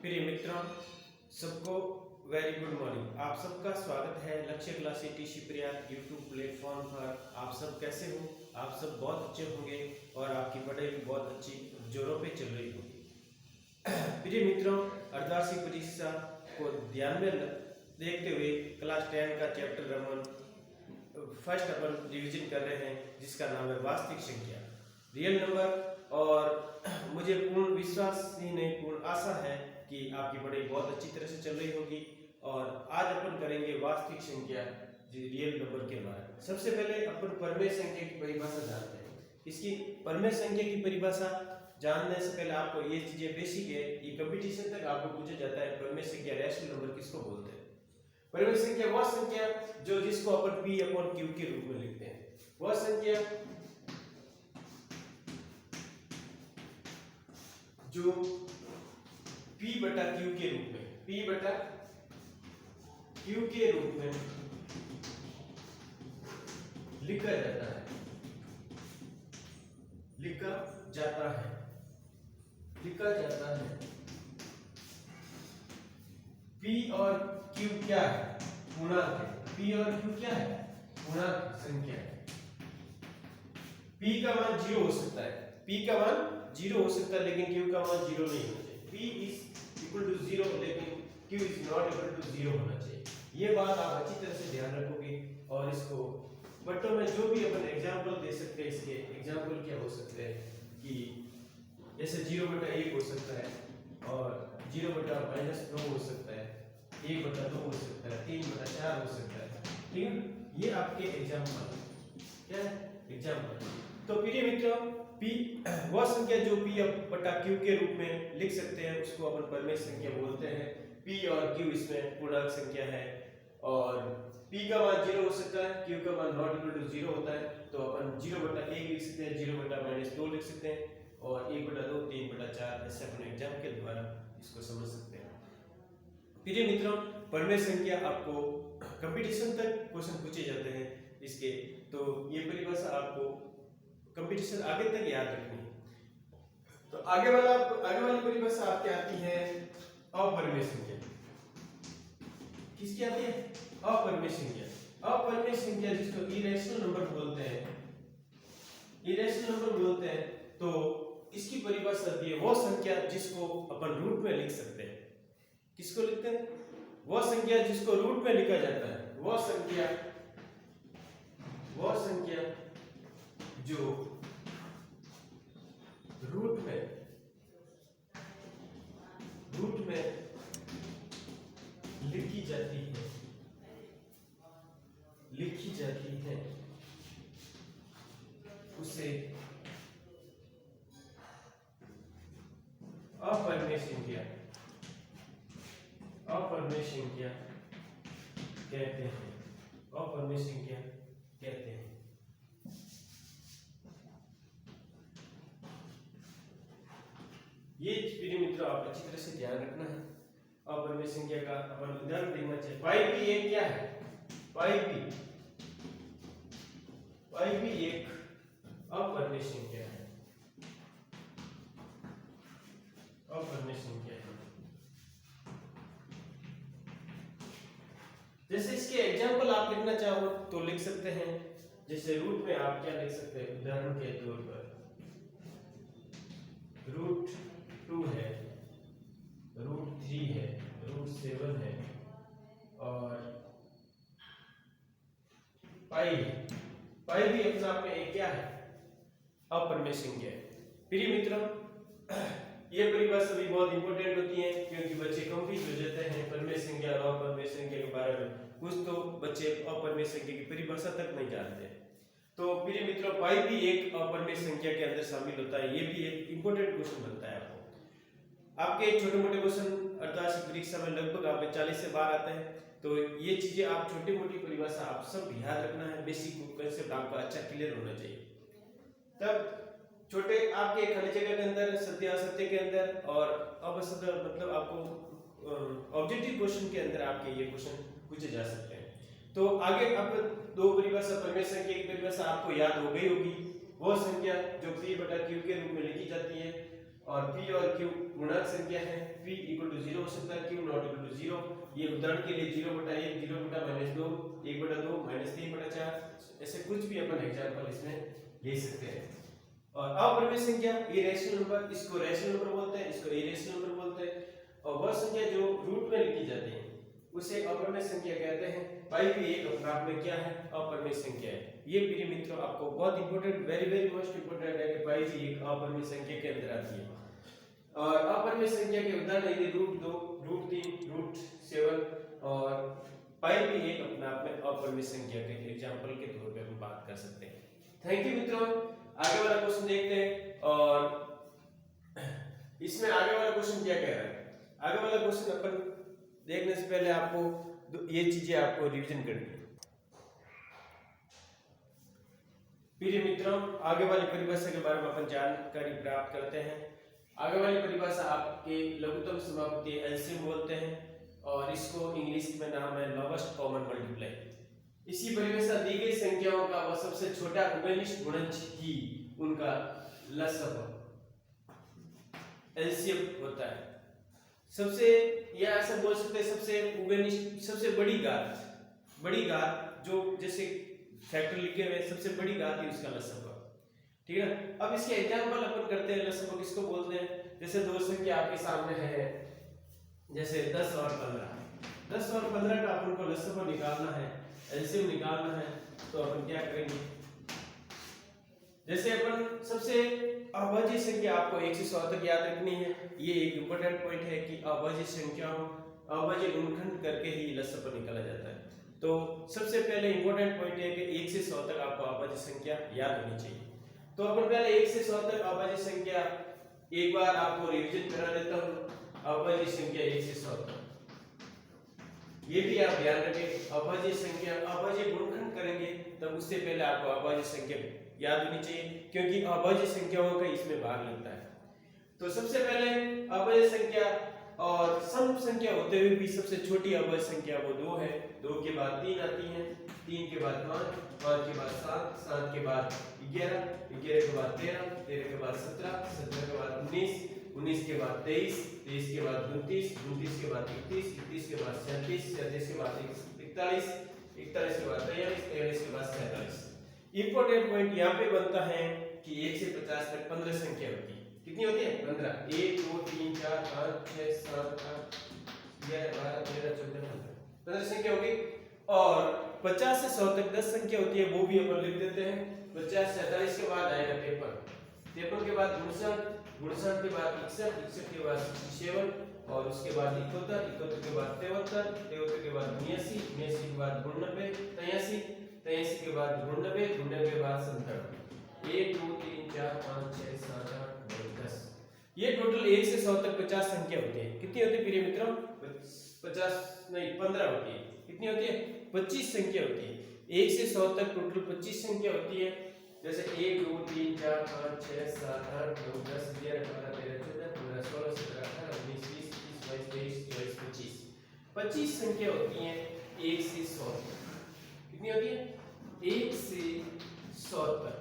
प्रिय मित्रों, सबको वेरी गुड मॉर्निंग। आप सबका स्वागत है लक्ष्य class TC Prayag YouTube platform पर। आप सब कैसे हो? आप सब बहुत अच्छे होंगे और आपकी पढ़ाई भी बहुत अच्छी जोरों पे चल रही होगी। प्रिय मित्रों, अर्धवार्षिक परीक्षा को ध्यान में देखते हुए क्लास 10 का चैप्टर नंबर फर्स्ट अपन रिवीजन कर रहे हैं, जिसका नाम है वास्तविक संख्या, रियल नंबर। और मुझे पूर्ण विश्वास ही नहीं, पूर्ण आशा है कि आपकी पढ़ाई बहुत अच्छी तरह से चल रही होगी। और आज अपन करेंगे वास्तविक संख्या, रियल नंबर के बारे में। सबसे पहले अपन परमेय संख्या की परिभाषा जानते हैं। इसकी परमेय संख्या की परिभाषा जानने से पहले आपको ये चीजें बेसिक है, ये कंपटीशन तक आपको पूछा जाता है। परमेय संख्या रैशनल नंबर किसको बोलते हैं? परमेय संख्या वह संख्या जो जिसको अपन P अपॉन Q के रूप में लिखते हैं, वह संख्या जो P बटा Q के रूप में, P बटा Q के रूप में लिखा जाता है, लिखा जाता है, लिखा जाता है। P और Q क्या है? पूर्णांक है। P और Q क्या है? पूर्णांक संख्या है। P का मान 0 हो सकता है, P का मान 0 हो सकता है, लेकिन Q का मान 0 नहीं होना चाहिए। P इज इक्वल टू 0, लेकिन Q is not equal to 0 होना चाहिए। ये बात आप अच्छी तरह से ध्यान रखोगे। और इसको बट्टों में जो भी अपन एग्जांपल दे सकते हैं, इसके एग्जांपल क्या हो सकते हैं कि जैसे 0/1 हो सकता है, और 0/-2 हो सकता है, 1/2 हो सकता है, 3/4 हो सकता है। ठीक है, ये आपके एग्जांपल क्या है? एग्जांपल। तो प्रिय मित्रों, P वह संख्या जो P बटा Q के रूप में लिख सकते हैं, उसको अपन परमेय संख्या बोलते हैं। P और Q इसमें पूर्णांक संख्या है, और P का मान 0 हो सकता है, Q का मान नॉट इक्वल टू 0 होता है, तो अपन 0/1 लिख सकते हैं, 0/-2 लिख सकते हैं, और 1/2, 3/4 ऐसे अपने एग्जाम के द्वारा इसको समझ सकते हैं। प्रिय मित्रों, परमेय संख्या आपको कंपटीशन तक क्वेश्चन पूछे जाते हैं इसके, तो ये परिभाषा आपको कंपटीशन आगे तक याद रखनी है। तो आगे वाली परिभाषा आपकी आती है अपरिमेय संख्या। किसकी आती है? अपरिमेय संख्या। अपरिमेय संख्या जिसको इरेशनल नंबर बोलते हैं, इरेशनल नंबर बोलते हैं, तो इसकी परिभाषा आती है वो संख्या जिसको अपन रूट में लिख सकते हैं। किसको लिखते हैं? वो संख्या जिसको रूट में लिखा जाता है, वो संख्या जो रूट में लिखी जाती है उसे अपरिमेय संख्या कहते हैं। अपरिमेय संख्या कहते हैं। ये प्रिय मित्रों आप अच्छी तरह से ध्यान रखना है। अपरिमेय संख्या का अपन उदाहरण देखना चाहिए। पाई भी एक क्या है? पाई भी एक अपरिमेय संख्या है, अपरिमेय संख्या है। जैसे इसके एग्जांपल आप लिखना चाहो तो लिख सकते हैं। जैसे रूट में आप क्या लिख सकते हैं? उदाहरण के तौर पर √2 है, √3 है, √7 है, और पाई भी अपने आप में एक क्या है? अपरिमेय संख्या है। प्रिय मित्रों, ये परिभाषा भी बहुत इंपॉर्टेंट होती है, क्योंकि बच्चे कंफ्यूज हो जाते हैं परमेय संख्या और अपरिमेय संख्या के बारे में। कुछ तो बच्चे अपरिमेय संख्या की परिभाषा तक नहीं जानते। तो प्रिय मित्रों, पाई भी एक अपरिमेय संख्या के अंदर शामिल होता है। ये भी एक इंपॉर्टेंट क्वेश्चन बनता है आपके छोटे मोटे क्वेश्चन अर्धवार्षिक परीक्षा में लगभग आपके 40 से 12 आते हैं। तो ये चीजें आप छोटी मोटी परिभाषा आप सब याद रखना है। बेसिक कंसेप्ट आपका अच्छा क्लियर होना चाहिए। तब छोटे आपके खाली जगह के अंदर, सत्य असत्य के अंदर, और अवसद मतलब आपको ऑब्जेक्टिव क्वेश्चन के अंदर आपके ये क्वेश्चन पूछे जा सकते हैं। तो आगे आप दो परिभाषा, परमेय संख्या की परिभाषा आपको याद हो गई होगी। वो संख्या जो P बटा Q के रूप में लिखी जाती है, और p और q पूर्णांक संख्या है, p इक्वल टू 0 हो सकता है, q नॉट इक्वल टू 0। ये उदाहरण के लिए 0/1, 0/-2, 1/2, -3/4 ऐसे कुछ भी अपन एग्जांपल इसमें ले सकते हैं। और अपरिमेय संख्या इरेशनल नंबर, इसको रैशनल नंबर बोलते हैं, इसको इरेशनल नंबर बोलते हैं। और वह संख्या जो रूट में लिखी जाती है उसे अपरिमेय संख्या कहते हैं। पाई भी एक अपने आप में क्या है, अपरिमेय संख्या है। ये प्रिय मित्रों आपको बहुत important, very very most important है कि पाई भी एक अपरिमेय संख्या के अंदर आती है। और अपरिमेय संख्या के उदाहरण है √2, √3, √7 और पाई भी एक अपने आप में अपरिमेय संख्या के एग्जांपल के तौर पे हम बात कर सकते हैं। थैंक यू मित्रों। आगे वाला क्वेश्चन देखते हैं और इसमें आगे वाला क्वेश्चन क्या कह रहा है। आगे वाला क्वेश्चन अपन देखने से पहले आपको ये चीजें आपको रिवीजन करनी है। प्रिय मित्रों, आगे वाली परिभाषा के बारे में अपन जानकारी प्राप्त करते हैं। आगे वाली परिभाषा आपके लघुत्तम समाप्ति एलसीएम बोलते हैं और इसको इंग्लिश में नाम है लोवेस्ट कॉमन मल्टीप्लाई। इसी परिभाषा दी गई संख्याओं का वह सबसे छोटा उभयनिष्ठ गुणज ही उनका लसागु एलसीएम होता है। सबसे या ऐसा बोल सकते हैं सबसे उभयनिष्ठ, सबसे बड़ी घात जो जैसे फैक्टर लिखे हुए सबसे बड़ी घात ही उसका लसागु। ठीक है, अब इसके एग्जांपल अपन करते हैं। लसागु किसको बोलते हैं, जैसे दो संख्या आपके सामने है, जैसे 10 और 15। 10 और 15 का अपन को लसागु निकालना है, एलसीएम निकालना है, तो अपन क्या करेंगे, जैसे अपन सबसे अभाज्य संख्या आपको 1 से 100 तक याद रखनी है। ये एक इंपॉर्टेंट पॉइंट है कि अभाज्य संख्याओं अभाज्य गुणनखंड करके ही लसागु निकाला जाता है। तो सबसे पहले इंपॉर्टेंट पॉइंट है कि 1 से 100 तक आपको अभाज्य संख्या याद होनी चाहिए। तो अपन पहले 1 से 100 तक अभाज्य संख्या एक बार आपको रिवीजन करा देता हूं। अभाज्य संख्या 1 से 100 तक, ये भी आप ध्यान रखें। अभाज्य संख्या अभाज्य गुणनखंड करेंगे तब उससे पहले आपको अभाज्य संख्या याद होनी चाहिए, क्योंकि अभाज्य संख्याओं का इसमें भाग लगता है। तो सबसे पहले अभाज्य संख्या और सम संख्या होते हुए भी सबसे छोटी अभाज्य संख्या वो 2 है। 2 के बाद 3 आती है, 3 के बाद 5, 5 के बाद 7, 7 के बाद 11, 11 के बाद 13, 13 के बाद 17, 17 के बाद 19, 19 के बाद 23, 23 के बाद 29, 29 के बाद 31, 31 के बाद 37, 37 के बाद 41, 41 के बाद 43, 43 के बाद 47। इंपॉर्टेंट पॉइंट यहाँ पे बनता है कि 1 से 50 तक 15 संख्या होती है। कितनी होती है? 15। 1 2 3 4 5 6 7 8 11 12 13 14 15 संख्या होगी। और 50 से 100 तक 10 संख्या होती है, वो भी अपन लिख देते हैं। 50 से 48 के बाद आएगा 53, 53 के बाद 59, 59 के बाद 61, 61 के बाद 67 और उसके बाद 71, 71 के बाद 73, 73 के बाद 89, 89 के बाद 89, 83, 83 के बाद 99, 99 के बाद 97। 1 2 3 4 5 6 7 8 9 10। ये टोटल 1 से 100 तक 50 संख्या होती है। कितनी होती है प्रिय मित्रों? 50 नहीं 15 होती है। कितनी होती है? 25 संख्या होती है। 1 से 100 तक टोटल 25 संख्या होती है। जैसे 1 2 3 4 5 6 7 8 9 10 11 12 13 14 15 16 17 18 19 20 21 22 23 24 25 25 संख्या होती है 1 से 100 तक। कितनी होती है? 1 से 100 तक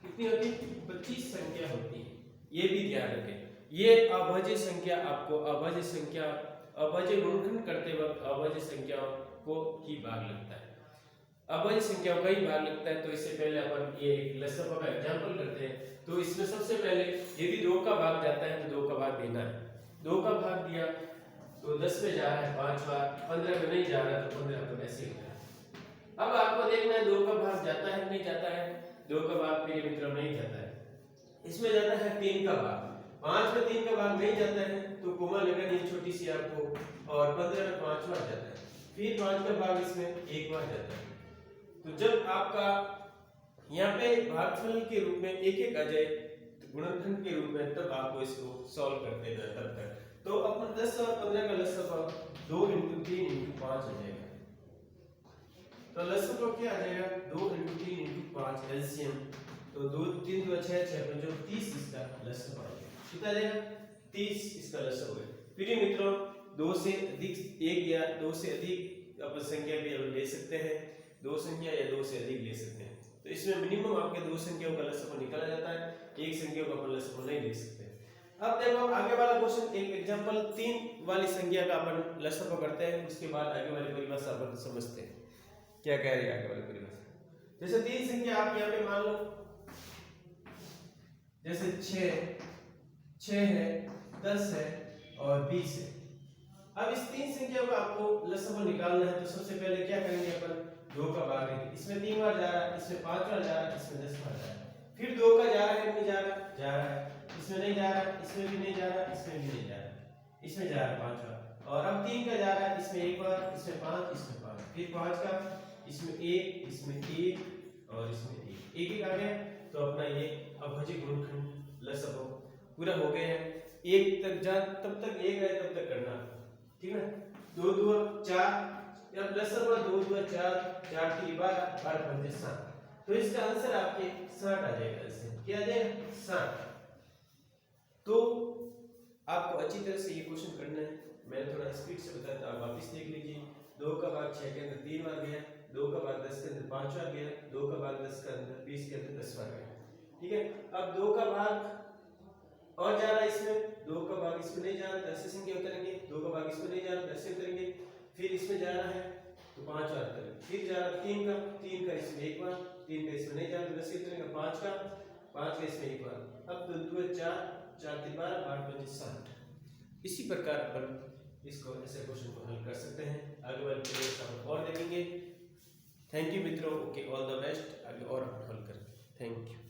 कितनी होती है? 25 संख्या होती है। ये भी ध्यान रखें। ये अभाज्य संख्या आपको अभाज्य गुणनखंड करते वक्त अभाज्य संख्याओं को ही भाग लगता है। अभाज्य संख्याओं का ही भाग लगता है। तो इससे पहले अपन ये लसागु का एग्जांपल करते हैं। तो इसमें सबसे पहले यदि 2 का भाग जाता है तो 2 का भाग देना है। 2 का भाग दिया तो 10 में जा रहा है 5 बार, 15 में नहीं जा रहा तो 15 पर ऐसे होता है। अब आपको देखना है 2 का भाग जाता है नहीं जाता है। 2 का भाग मेरे मित्रों नहीं जाता है। इसमें जाता है 3 का भाग। 5 में 3 का भाग नहीं जाता है तो कोमा लगानी छोटी सी आपको, और 15 में 5 बार जाता है। फिर 5 का भाग इसमें 1 बार जाता है। तो जब आपका यहाँ पे भागफल के रूप में 1 1 आ जाए तो गुणनखंड के रूप में, तब आपको इसको सॉल्व करते हैं तब तक। तो अपन 10 और 15 का लसागु 2 × 3 × 5 हो जाएगा। तो लसागु क्या आ जाएगा? 2 × 3 × 5 एलसीएम। तो 2 3 2 6 6 5 30 इसका लसागु आ जाएगा। कितना आ जाएगा? 30 इसका लसागु है। प्रिय मित्रों, 2 से अधिक 1 या 2 से अधिक अपन संख्या भी ले सकते हैं। 2 संख्या या 2 से अधिक ले सकते हैं। तो इसमें मिनिमम आपके 2 संख्याओं का लसागु निकाला जाता है। एक संख्या का अपन लसागु नहीं ले सकते। अब देखो आगे वाला क्वेश्चन, एक एग्जांपल 3 वाली संख्या का अपन लसप करते हैं, उसके बाद आगे वाली परिभाषा अपन समझते हैं क्या कह रही है आगे वाली परिभाषा। जैसे 3 संख्या आप यहाँ पे मान लो, जैसे 6 है, 10 है और 20 है। अब इस 3 संख्या को आपको लसप निकालना है, तो सबसे पहले क्या करेंगे अपन, 2 का भाग देंगे। इसमें 3 बार जा रहा है, इसमें 5 बार जा रहा है, इसमें 10 बार जा रहा है। फिर 2 का जा रहा है, नहीं जा रहा, जा रहा है, इसमें नहीं जा रहा, इसमें भी नहीं जा रहा, इसमें भी नहीं जा रहा, इसमें जा रहा है 5 बार। और अब 3 का जा रहा है, इसमें 1 बार, इसमें 5, इसमें 5, फिर 5 का, इसमें 1, इसमें 1 और इसमें 1, एक आ गया। तो अपना ये अभाज्य गुणनखंड लसप पूरा हो गया है। 1 तक जा, तब तक 1 आए तब तक करना, ठीक है। 2 2 4, अब लसप 2 2 4, 4 3 12, 12 5 7, तो इसका आंसर आपके 60 आ जाएगा। इससे क्या आ जाएगा, 60। तो आपको अच्छी तरह से ये क्वेश्चन करना है, मैंने थोड़ा स्पीड से बताया था, आप वापस देख लीजिए। 2 का भाग 6 के अंदर 3 बार गया, 2 का भाग 10 के अंदर 5 बार गया, 2 का भाग 10 के अंदर 20 के अंदर 10 बार गया, ठीक है। अब 2 का भाग और जा रहा है इसमें, 2 का भाग इसमें नहीं जा रहा, 10 से संख्या उतरेंगे, 2 का भाग इसमें नहीं जा रहा, 10 से उतरेंगे, फिर इसमें जा रहा है तो 5 बार उतरेंगे, फिर जा रहा है 3 का इसमें 1 बार, 3 का इसमें नहीं जा रहा, 10 से उतरेंगे, 5 का इसमें 1 बार। अब 2 2 4, 4 3 12, 8 5 60। इसी प्रकार अपन इसको ऐसे क्वेश्चन को हल कर सकते हैं। आगे वाले वीडियो में और देखेंगे। थैंक यू मित्रों, ओके, ऑल द बेस्ट। आगे और अपन हल करें। Thank you.